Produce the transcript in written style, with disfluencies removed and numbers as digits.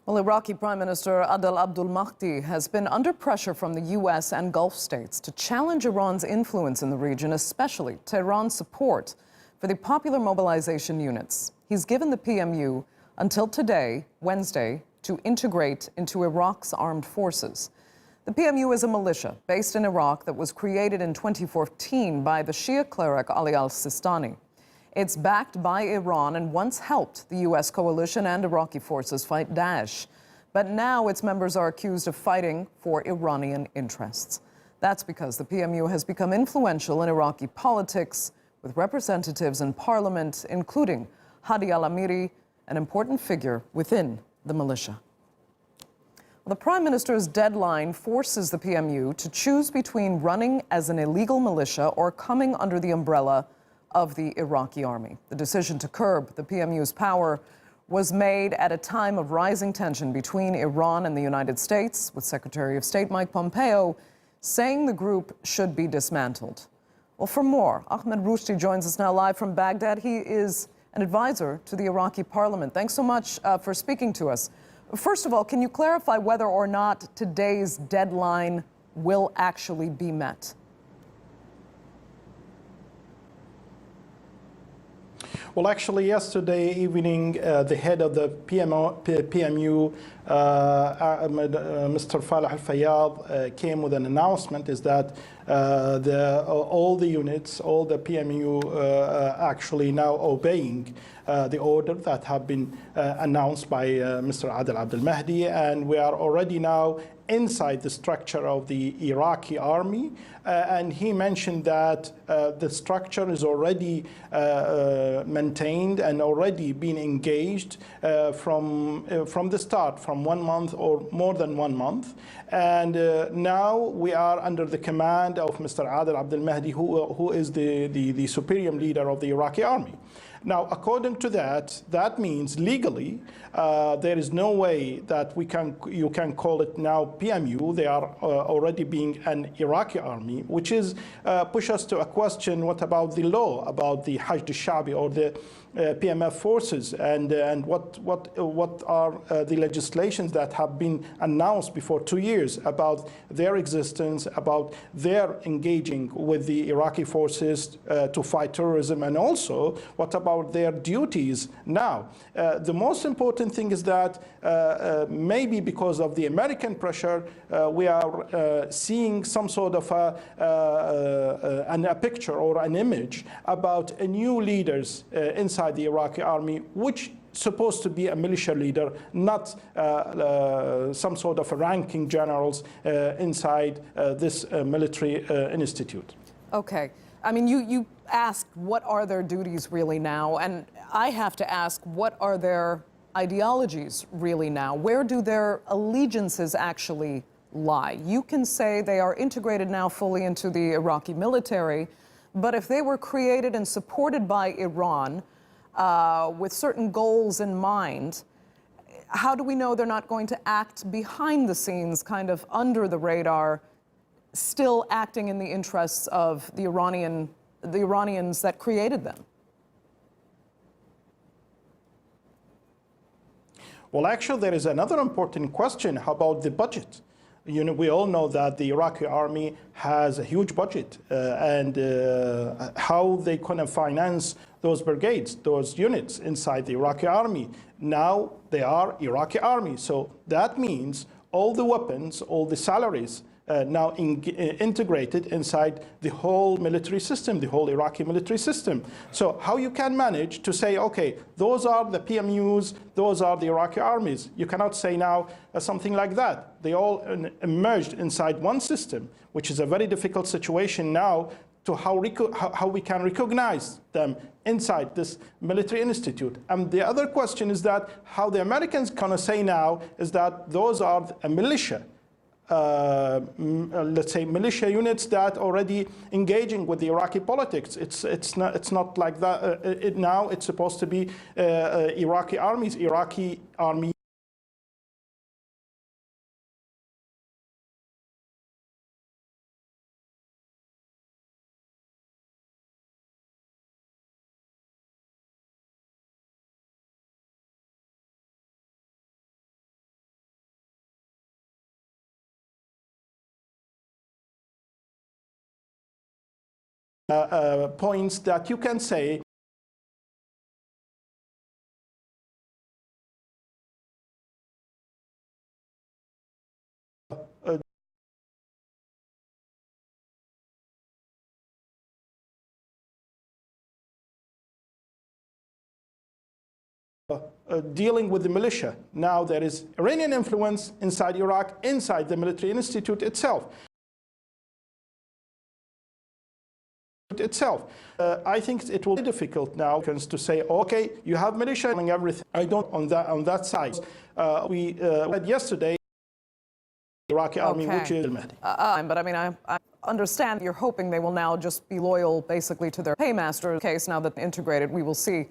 Well, Iraqi Prime Minister Abdul Mahdi has been under pressure from the U.S. and Gulf states to challenge Iran's influence in the region, especially Tehran's support for the Popular Mobilisation Units. He's given the PMU until today, Wednesday, to integrate into Iraq's armed forces. The PMU is a militia based in Iraq that was created in 2014 by the Shia cleric Ali al-Sistani. It's backed by Iran and once helped the U.S. coalition and Iraqi forces fight Daesh. But now its members are accused of fighting for Iranian interests. That's because the PMU has become influential in Iraqi politics, with representatives in parliament, including Hadi al-Amiri, an important figure within the militia. The Prime Minister's deadline forces the PMU to choose between running as an illegal militia or coming under the umbrella of the Iraqi army. The decision to curb the PMU's power was made at a time of rising tension between Iran and the United States, with Secretary of State Mike Pompeo saying the group should be dismantled. Well, for more, Ahmed Rushdi joins us now live from Baghdad. He is an advisor to the Iraqi Parliament. Thanks so much for speaking to us. First of all, can you clarify whether or not today's deadline will actually be met? Well, actually, yesterday evening, the head of the PMU, Mr. Falah al-Fayyad, came with an announcement is that all the units, all the PMU actually now obeying the order that have been announced by Mr. Abdul Mahdi, and we are already now inside the structure of the Iraqi army, and he mentioned that the structure is already maintained and already been engaged from the start, from 1 month or more than 1 month, and now we are under the command of Mr. Adel Abdul Mahdi, who is the superior leader of the Iraqi army. Now, according to that, that means legally there is no way that you can call it now PMU. They are already being an Iraqi army, which is push us to a question: what about the law about the Hashd al-Sha'bi or the PMF forces, and what are the legislations that have been announced before 2 years about their existence, about their engaging with the Iraqi forces to fight terrorism, and also what about their duties now. The most important thing is that maybe because of the American pressure, we are seeing some sort of a picture or an image about a new leaders inside the Iraqi army, which supposed to be a militia leader, not some sort of ranking generals inside this military institute. Okay. I mean, you asked what are their duties really now, and I have to ask what are their ideologies really now? Where do their allegiances actually lie? You can say they are integrated now fully into the Iraqi military, but if they were created and supported by Iran with certain goals in mind, how do we know they're not going to act behind the scenes, kind of under the radar, still acting in the interests of the Iranians that created them? Well, actually, there is another important question. How about the budget? You know, we all know that the Iraqi army has a huge budget, and how they can finance those brigades, those units inside the Iraqi army. Now they are Iraqi army, so that means all the weapons, all the salaries now integrated inside the whole military system, the whole Iraqi military system. So how you can manage to say, okay, those are the PMUs, those are the Iraqi armies? You cannot say now something like that. They all emerged inside one system, which is a very difficult situation now to how we can recognize them inside this military institute. And the other question is that how the Americans can say now is that those are a militia. Let's say militia units that already engaging with the Iraqi politics. It's not like that. Now it's supposed to be Iraqi armies, Iraqi army points that you can say dealing with the militia. Now there is Iranian influence inside Iraq, inside the military institute itself. I think it will be difficult now to say, okay, you have militia and everything. I don't on that side. We had yesterday the Iraqi army, which is Abdul Mahdi. But I mean, I understand you're hoping they will now just be loyal basically to their paymaster. Case now that integrated, we will see